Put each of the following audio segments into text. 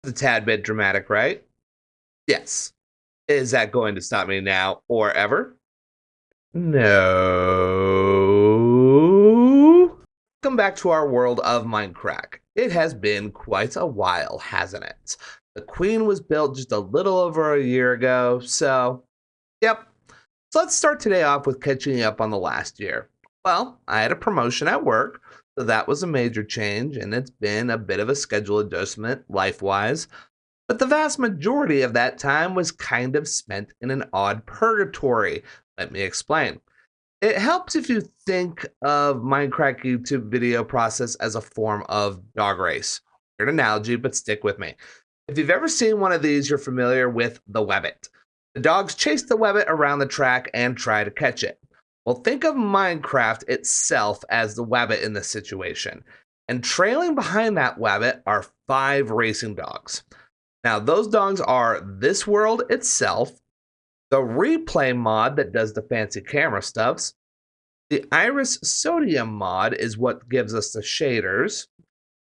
a tad bit dramatic, right? Yes. Is that going to stop me now or ever? No. Welcome back to our world of Minecrack. It has been quite a while, hasn't it? The Queen was built just a little over a year ago, so yep. So let's start today off with catching up on the last year. Well, I had a promotion at work, so that was a major change, and it's been a bit of a schedule adjustment life-wise. But the vast majority of that time was kind of spent in an odd purgatory. Let me explain. It helps if you think of Minecraft YouTube video process as a form of dog race. Weird analogy, but stick with me. If you've ever seen one of these, you're familiar with the Webbit. The dogs chase the Webbit around the track and try to catch it. Well, think of Minecraft itself as the Webbit in this situation. And trailing behind that Webbit are 5 racing dogs. Now, those dogs are this world itself, the replay mod that does the fancy camera stuffs, the Iris Sodium mod is what gives us the shaders,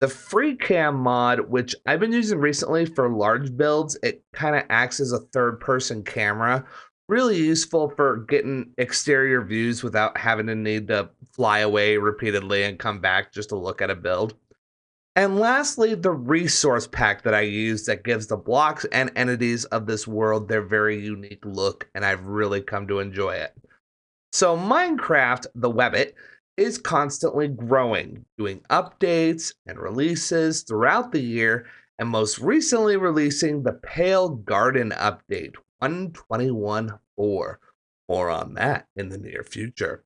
the free cam mod, which I've been using recently for large builds. It kind of acts as a third-person camera, really useful for getting exterior views without having to need to fly away repeatedly and come back just to look at a build. And lastly, the resource pack that I use that gives the blocks and entities of this world their very unique look, and I've really come to enjoy it. So Minecraft, the Webbit, is constantly growing, doing updates and releases throughout the year, and most recently releasing the Pale Garden update 121.4. More on that in the near future.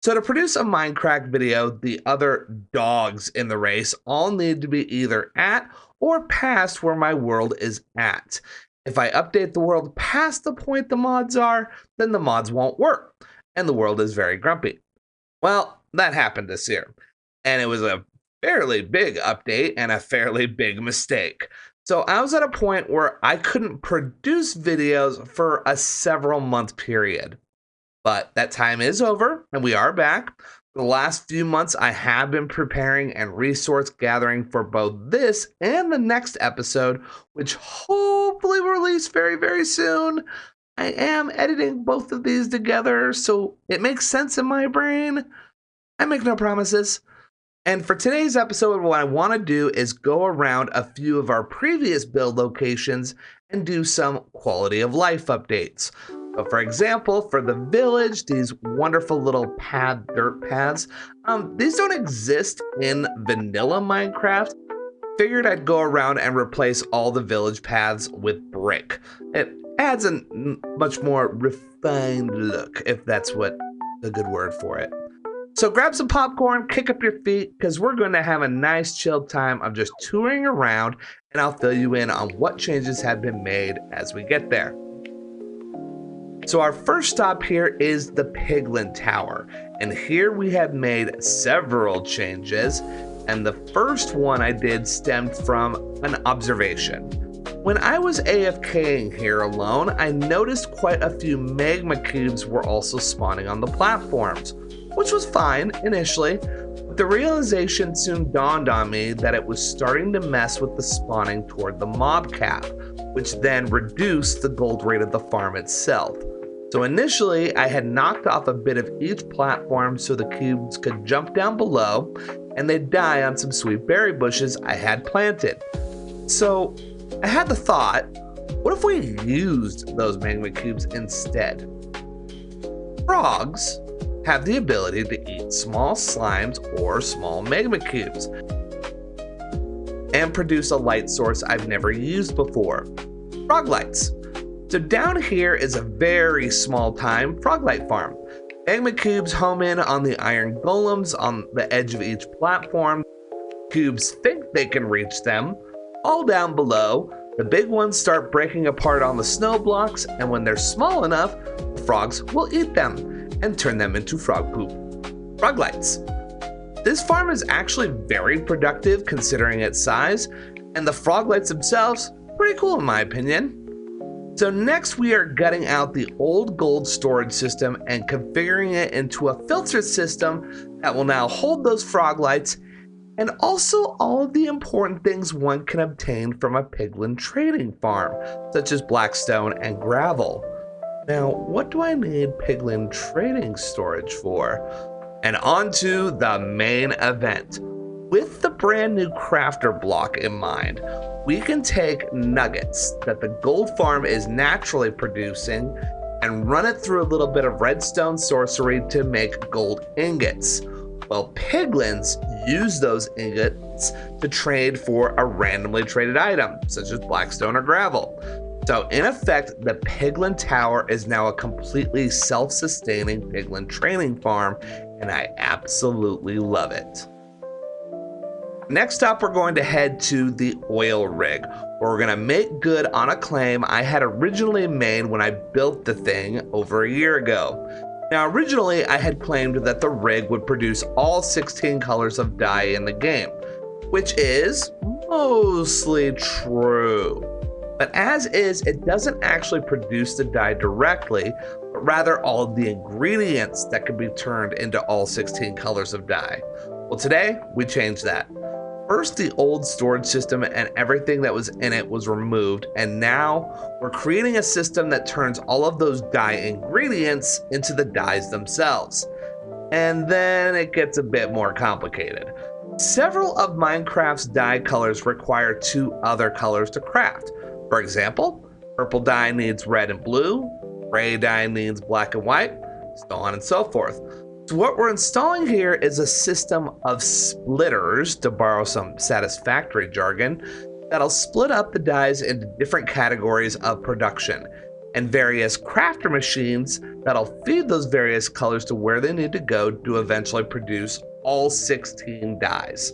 So to produce a Minecraft video, the other dogs in the race all need to be either at or past where my world is at. If I update the world past the point the mods are, then the mods won't work, and the world is very grumpy. Well, that happened this year, and it was a fairly big update and a fairly big mistake. So I was at a point where I couldn't produce videos for a several month period. But that time is over, and we are back. For the last few months, I have been preparing and resource gathering for both this and the next episode, which hopefully will release very, very soon. I am editing both of these together, so it makes sense in my brain. I make no promises. And for today's episode, what I want to do is go around a few of our previous build locations and do some quality of life updates. So for example, for the village, these wonderful little dirt paths, these don't exist in vanilla Minecraft. Figured I'd go around and replace all the village paths with brick. It adds a much more refined look, if that's what the good word for it. So grab some popcorn, kick up your feet, because we're going to have a nice chilled time of just touring around, and I'll fill you in on what changes have been made as we get there. So our first stop here is the Piglin Tower, and here we have made several changes, and the first one I did stemmed from an observation. When I was AFKing here alone, I noticed quite a few magma cubes were also spawning on the platforms, which was fine initially, but the realization soon dawned on me that it was starting to mess with the spawning toward the mob cap, which then reduced the gold rate of the farm itself. So initially, I had knocked off a bit of each platform so the cubes could jump down below and they'd die on some sweet berry bushes I had planted. So I had the thought, what if we used those magma cubes instead? Frogs have the ability to eat small slimes or small magma cubes and produce a light source I've never used before, frog lights. So down here is a very small time froglight farm. Magma cubes home in on the iron golems on the edge of each platform. Cubes think they can reach them. All down below, the big ones start breaking apart on the snow blocks, and when they're small enough, the frogs will eat them and turn them into frog poop. Froglights. This farm is actually very productive considering its size, and the froglights themselves, pretty cool in my opinion. So next we are gutting out the old gold storage system and configuring it into a filter system that will now hold those frog lights and also all of the important things one can obtain from a piglin trading farm, such as blackstone and gravel. Now, what do I need piglin trading storage for? And on to the main event. With the brand new crafter block in mind, we can take nuggets that the gold farm is naturally producing and run it through a little bit of redstone sorcery to make gold ingots. Well, piglins use those ingots to trade for a randomly traded item, such as blackstone or gravel. So in effect, the piglin tower is now a completely self-sustaining piglin training farm, and I absolutely love it. Next up, we're going to head to the oil rig, where we're going to make good on a claim I had originally made when I built the thing over a year ago. Now, originally, I had claimed that the rig would produce all 16 colors of dye in the game, which is mostly true. But as is, it doesn't actually produce the dye directly, but rather all of the ingredients that can be turned into all 16 colors of dye. Well, today, we changed that. First, the old storage system and everything that was in it was removed, and now we're creating a system that turns all of those dye ingredients into the dyes themselves. And then it gets a bit more complicated. Several of Minecraft's dye colors require 2 other colors to craft. For example, purple dye needs red and blue, gray dye needs black and white, so on and so forth. So what we're installing here is a system of splitters, to borrow some satisfactory jargon, that'll split up the dyes into different categories of production, and various crafter machines that'll feed those various colors to where they need to go to eventually produce all 16 dyes.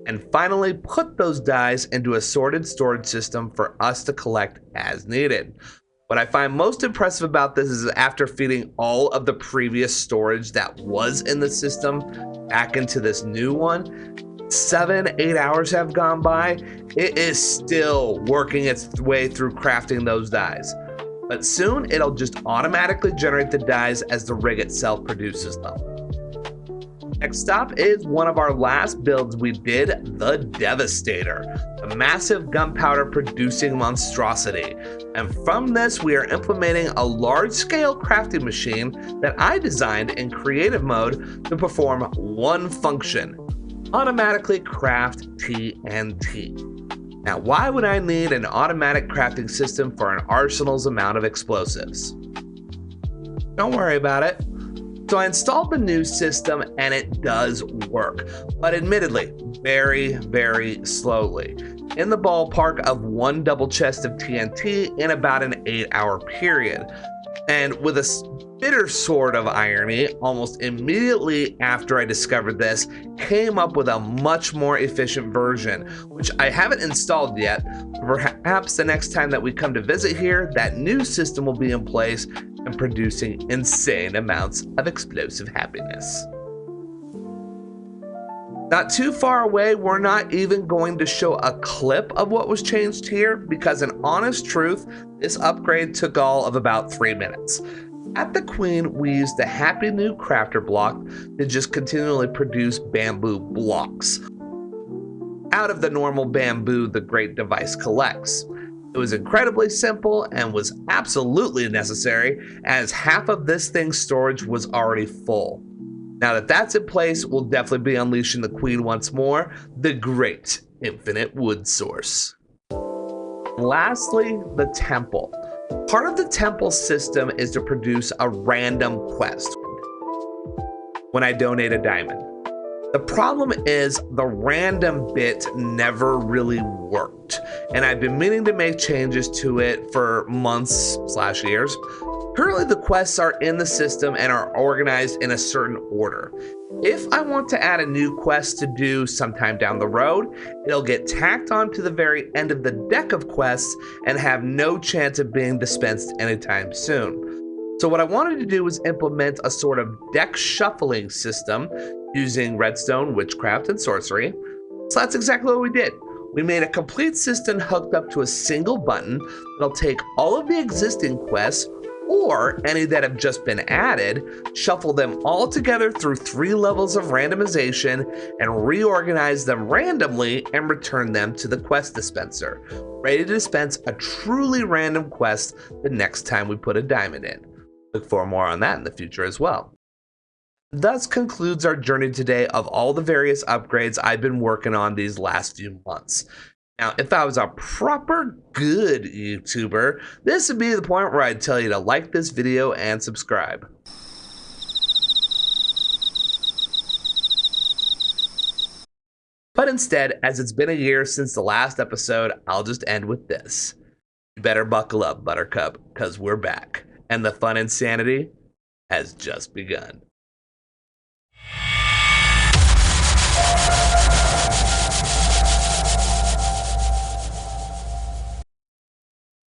And finally put those dyes into a sorted storage system for us to collect as needed. What I find most impressive about this is after feeding all of the previous storage that was in the system back into this new one, 7-8 hours have gone by. It is still working its way through crafting those dyes. But soon it'll just automatically generate the dyes as the rig itself produces them. Next up is one of our last builds we did, the Devastator, a massive gunpowder producing monstrosity. And from this, we are implementing a large-scale crafting machine that I designed in creative mode to perform one function: automatically craft TNT. Now, why would I need an automatic crafting system for an arsenal's amount of explosives? Don't worry about it. So I installed the new system and it does work, but admittedly, very, very slowly. In the ballpark of 1 double chest of TNT in about an 8-hour period. And with a bitter sort of irony, almost immediately after I discovered this, came up with a much more efficient version, which I haven't installed yet. Perhaps the next time that we come to visit here, that new system will be in place and producing insane amounts of explosive happiness. Not too far away, we're not even going to show a clip of what was changed here because, in honest truth, this upgrade took all of about 3 minutes. At the Queen, we used the Happy New Crafter block to just continually produce bamboo blocks out of the normal bamboo the great device collects. It was incredibly simple and was absolutely necessary, as half of this thing's storage was already full. Now that that's in place, we'll definitely be unleashing the Queen once more, the great infinite wood source. Lastly, the temple. Part of the temple system is to produce a random quest when I donate a diamond. The problem is the random bit never really worked, and I've been meaning to make changes to it for months/years. Currently, the quests are in the system and are organized in a certain order. If I want to add a new quest to do sometime down the road, it'll get tacked on to the very end of the deck of quests and have no chance of being dispensed anytime soon. So what I wanted to do was implement a sort of deck shuffling system using redstone, witchcraft, and sorcery. So that's exactly what we did. We made a complete system hooked up to a single button that'll take all of the existing quests, or any that have just been added, shuffle them all together through 3 levels of randomization and reorganize them randomly and return them to the quest dispenser, ready to dispense a truly random quest the next time we put a diamond in. Look for more on that in the future as well. Thus concludes our journey today of all the various upgrades I've been working on these last few months. Now, if I was a proper good YouTuber, this would be the point where I'd tell you to like this video and subscribe. But instead, as it's been a year since the last episode, I'll just end with this. You better buckle up, Buttercup, because we're back, and the fun insanity has just begun.